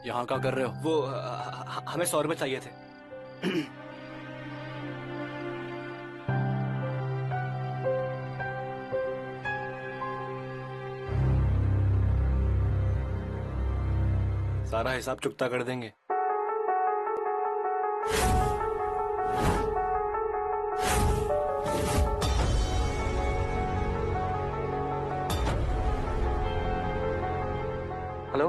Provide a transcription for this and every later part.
यहाँ क्या कर रहे हो? वो हमें 100 रुपए चाहिए थे। सारा हिसाब चुकता कर देंगे। हेलो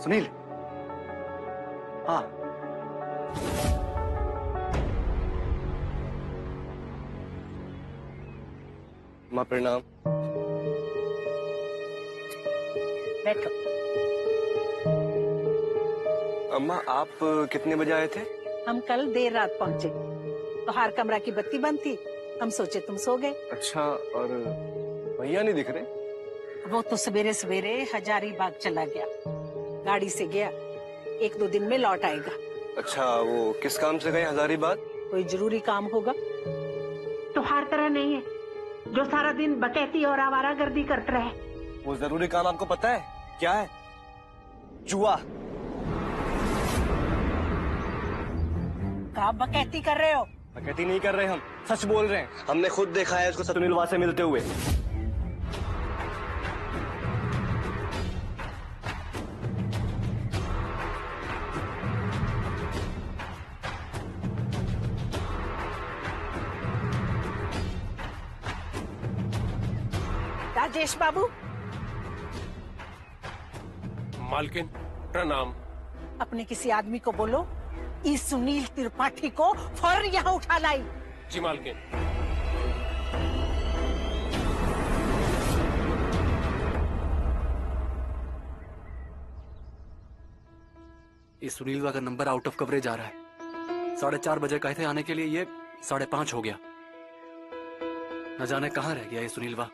सुनील। हाँ माँ प्रणाम। बैठो। अम्मा आप कितने बजे आए थे? हम कल देर रात पहुंचे तो हर कमरा की बत्ती बंद थी, हम सोचे तुम सो गए। अच्छा, और भैया नहीं दिख रहे? वो तो सवेरे सवेरे हजारीबाग चला गया, गाड़ी से गया, 1-2 दिन में लौट आएगा। अच्छा, वो किस काम से गए हजारीबाग? कोई जरूरी काम होगा। तो हर तरह नहीं है जो सारा दिन बकैती और आवारागर्दी करते रहे। वो जरूरी काम आपको पता है क्या है? जुआ। क्या बकैती कर रहे हो? बकैती नहीं कर रहे, हम सच बोल रहे हैं। हमने खुद देखा है उसको सुनील वहां से मिलते हुए। राजेश बाबू। मालकिन प्रणाम। अपने किसी आदमी को बोलो इस सुनील त्रिपाठी को फौरन यहाँ उठा लाई। जी मालकिन। इस सुनीलवा का नंबर आउट ऑफ कवरेज आ रहा है। 4:30 बजे कहे थे आने के लिए, ये 5:30 हो गया। न जाने कहाँ रह गया ये सुनीलवा।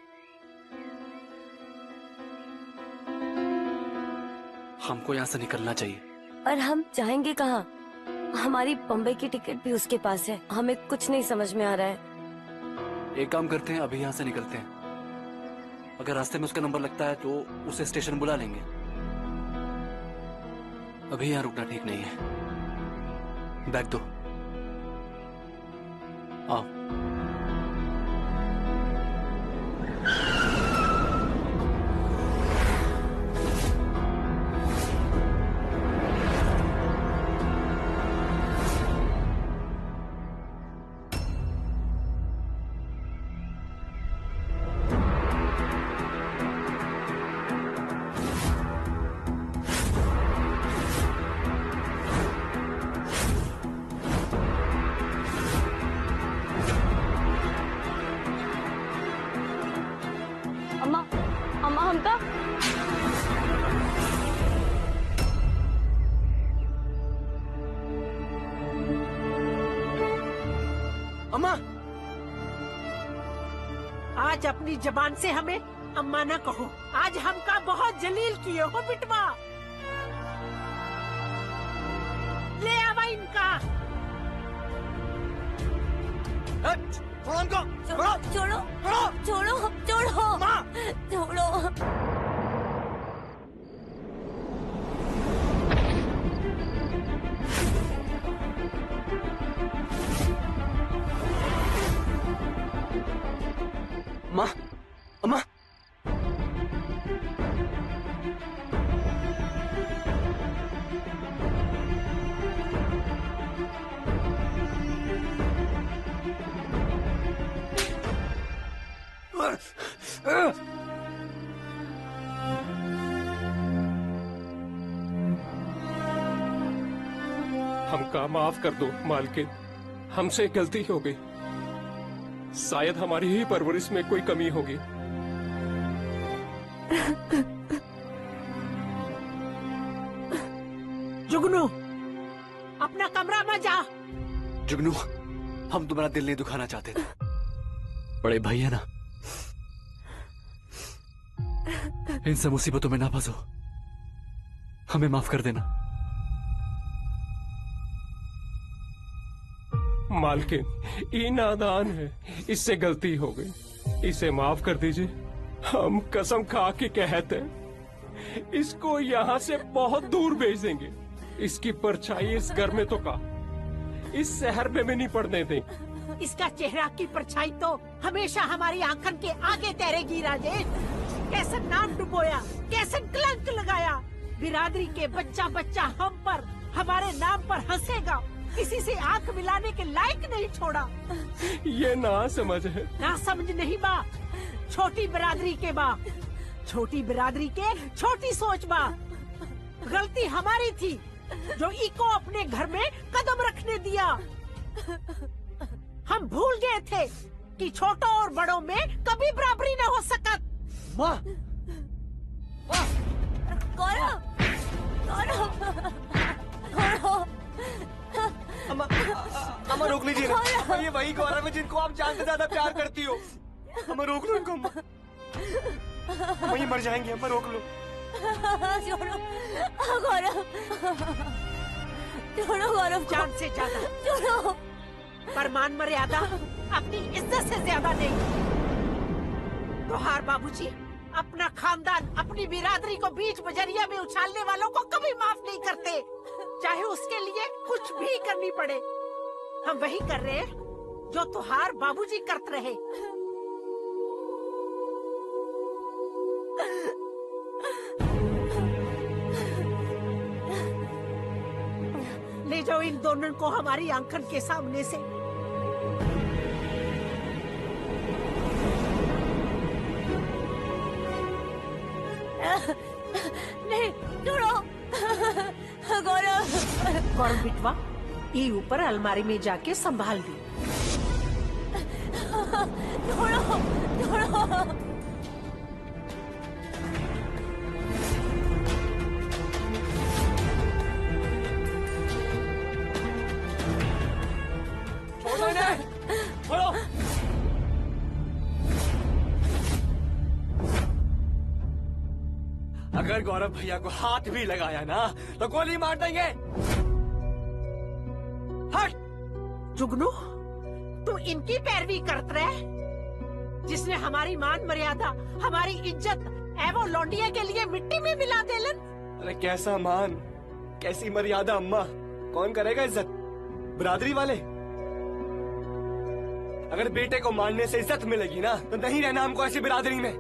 हमको यहाँ से निकलना चाहिए। पर हम जाएंगे कहाँ? हमारी बम्बई की टिकट भी उसके पास है, हमें कुछ नहीं समझ में आ रहा है। एक काम करते हैं, अभी यहाँ से निकलते हैं। अगर रास्ते में उसका नंबर लगता है तो उसे स्टेशन बुला लेंगे। अभी यहाँ रुकना ठीक नहीं है। बैग दो। आओ। अम्मा हमका अम्मा, आज अपनी जबान से हमें अम्मा ना कहो। आज हमका बहुत जलील किए हो बिटवा। ले आवा इनका। छोड़ो उनको। छोड़ो छोड़ो छोड़ो छोड़ो छोड़ो। अम्मा, अम्मा। हमका माफ कर दो मालकिन, हमसे गलती हो गई। शायद हमारी ही परवरिश में कोई कमी होगी। जुगनू, अपना कमरा में जा। जुगनू, हम तुम्हारा दिल नहीं दुखाना चाहते थे। बड़े भाई है ना, इन सब मुसीबतों में ना फंसो। हमें माफ कर देना। मालकिन, ये नादान है, इससे गलती हो गई, इसे माफ कर दीजिए। हम कसम खा के कहते हैं इसको यहाँ से बहुत दूर भेज देंगे। इसकी परछाई इस घर में तो का, इस शहर में भी नहीं पड़ने देंगे। इसका चेहरा की परछाई तो हमेशा हमारी आंखन के आगे तैरेगी राजेश। कैसे नाम डुबोया, कैसे कलंक लगाया। बिरादरी के बच्चा बच्चा हम पर, हमारे नाम पर हंसेगा। किसी से आंख मिलाने के लायक नहीं छोड़ा। ये ना समझ है। ना समझ नहीं बा, छोटी बिरादरी के बा, छोटी बिरादरी के छोटी सोच बा। गलती हमारी थी जो इको अपने घर में कदम रखने दिया। हम भूल गए थे कि छोटों और बड़ों में कभी बराबरी न हो सकत। माँ, गौरव, गौरव, अम्मा रोक लीजिए ना। अम्मा, ये वही गौरव है जिनको आप जान से ज्यादा प्यार करती हो। अम्मा रोक लो इनको। अम्मा, अम्मा ये मर जाएंगे। अम्मा रोक लो। छोड़ो गौरव, छोड़ो गौरव, जान से ज्यादा, छोड़ो। पर मान मर्यादा अपनी इज्जत से ज्यादा नहीं। तोहार बाबूजी अपना खानदान, अपनी बिरादरी को बीच बजरिया में उछालने वालों को कभी माफ नहीं करते, चाहे उसके लिए कुछ भी करनी पड़े। हम वही कर रहे हैं जो तोहार बाबूजी करते रहे। ले जाओ इन दोनों को हमारी आंखन के सामने से। नहीं, छोड़ो गौरव। गौरव बिटवा, ये ऊपर अलमारी में जाके संभाल दी। छोड़ो, छोड़ो। छोड़ो इन्हें, छोड़ो। अगर गौरव भैया को हाथ भी लगाया ना तो गोली मार देंगे। हट। जुगनू, तू इनकी पैरवी करत रहे, जिसने हमारी मान मर्यादा, हमारी इज्जत एवं लौंडिया के लिए मिट्टी में मिला देलन। अरे कैसा मान, कैसी मर्यादा अम्मा। कौन करेगा इज्जत? बिरादरी वाले। अगर बेटे को मारने से इज्जत मिलेगी ना तो नहीं रहना हमको ऐसी बिरादरी में।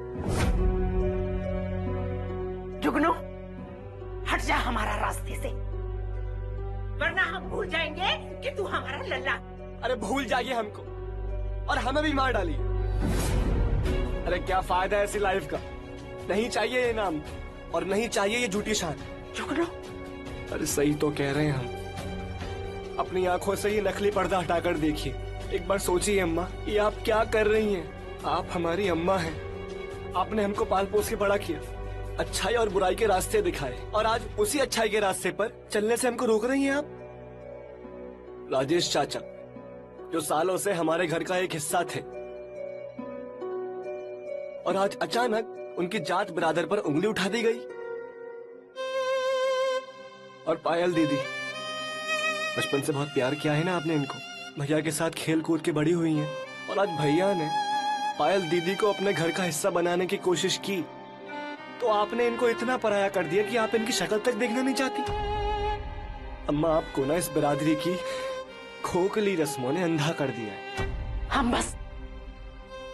जुगनू, हट जा हमारा रास्ते से, वरना हम भूल जाएंगे कि तू हमारा लल्ला। अरे भूल जाइए हमको और हमें भी मार डालिए। अरे क्या फायदा है ऐसी लाइफ का। नहीं चाहिए ये नाम और नहीं चाहिए ये झूठी शान। जुगनू, अरे सही तो कह रहे हैं हम। अपनी आंखों से ये नकली पर्दा हटाकर देखिए। एक बार सोचिए अम्मा, ये आप क्या कर रही हैं? आप हमारी अम्मा हैं। आपने हमको पाल पोस के बड़ा किया, अच्छाई और बुराई के रास्ते दिखाए, और आज उसी अच्छाई के रास्ते पर चलने से हमको रोक रही हैं आप। राजेश चाचा जो सालों से हमारे घर का एक हिस्सा थे, और आज अचानक उनकी जात बिरादर पर उंगली उठा दी गई। और पायल दीदी, बचपन से बहुत प्यार किया है ना आपने इनको, भैया के साथ खेल कूद के बड़ी हुई हैं, और आज भैया ने पायल दीदी को अपने घर का हिस्सा बनाने की कोशिश की तो आपने इनको इतना पराया कर दिया कि आप इनकी शक्ल तक देखना नहीं चाहती। अम्मा, आपको ना इस बिरादरी की खोखली रस्मों ने अंधा कर दिया है। हम बस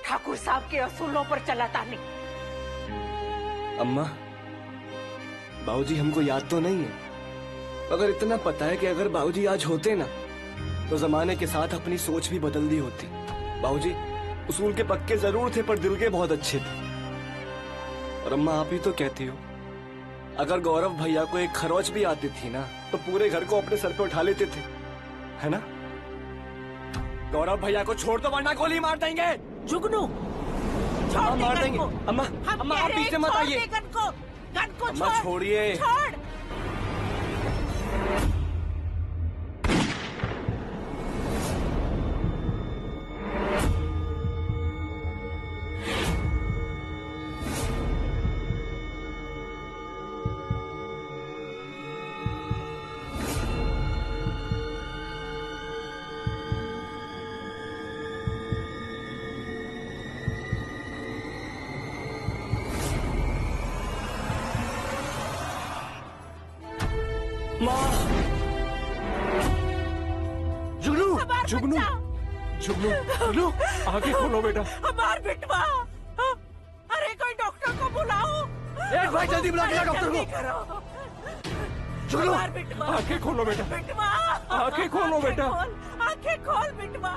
ठाकुर साहब के असूलों पर चलाता नहीं। अम्मा, बाबूजी हमको याद तो नहीं है, मगर इतना पता है कि अगर बाबूजी आज होते ना तो जमाने के साथ अपनी सोच भी बदल दी होती। बाबूजी उसूल के पक्के जरूर थे पर दिल के बहुत अच्छे थे। और अम्मा, आप ही तो कहती हो, अगर गौरव भैया को एक खरोच भी आती थी ना तो पूरे घर को अपने सर पे उठा लेते थे, है ना? गौरव भैया को छोड़ दो वरना गोली मार देंगे। जुगनू, छोड़ दे मार गन देंगे। को। अम्मा, हम अम्मा कह आप रहे हैं, पीछे मत छोड़ आइए। दे गन को अम्मा छोड़िए। छोड़। शुक्लू शुक्लू आंखें खोलो बेटा। हमार बिटवा, अरे कोई डॉक्टर को बुलाओ। एक भाई जल्दी बुला के डॉक्टर जल्दी को। करो। शुक्लू हमार बिटवा, आंखें खोलो बेटा। बिटवा, आंखें खोलो बेटा। आंखें खोल बिटवा।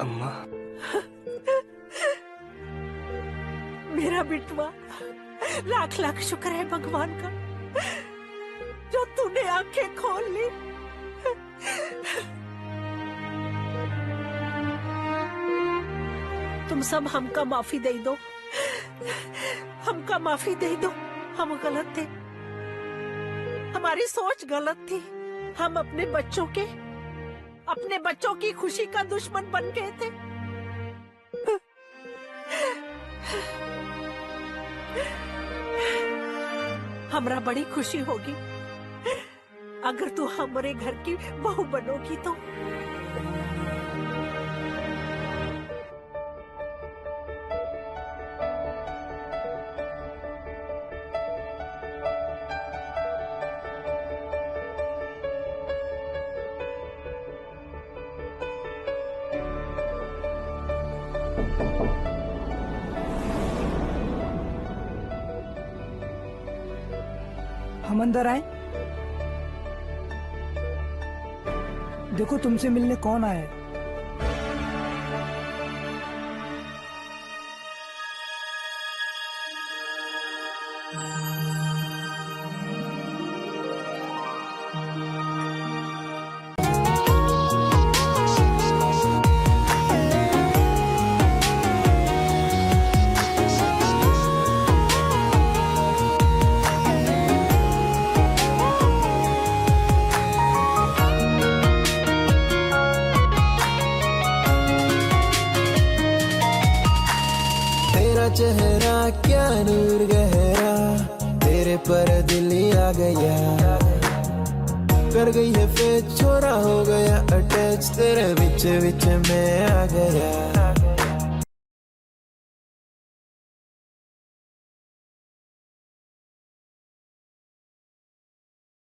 अम्मा मेरा बिटवा, लाख लाख शुक्र है भगवान का जो तूने आंखें खोल ली। तुम सब हमका माफी दे दो, हमका माफी दे दो। हम गलत थे, हमारी सोच गलत थी। हम अपने बच्चों की खुशी का दुश्मन बन गए थे। हमरा बड़ी खुशी होगी अगर तू हमारे घर की बहू बनोगी तो। हम अंदर आए। देखो तुमसे मिलने कौन आया है। चेहरा क्या नूर गहरा, तेरे पर दिल आ गया। कर गई है फेस, छोरा हो गया अटैच, तेरे विच विच में आ गया।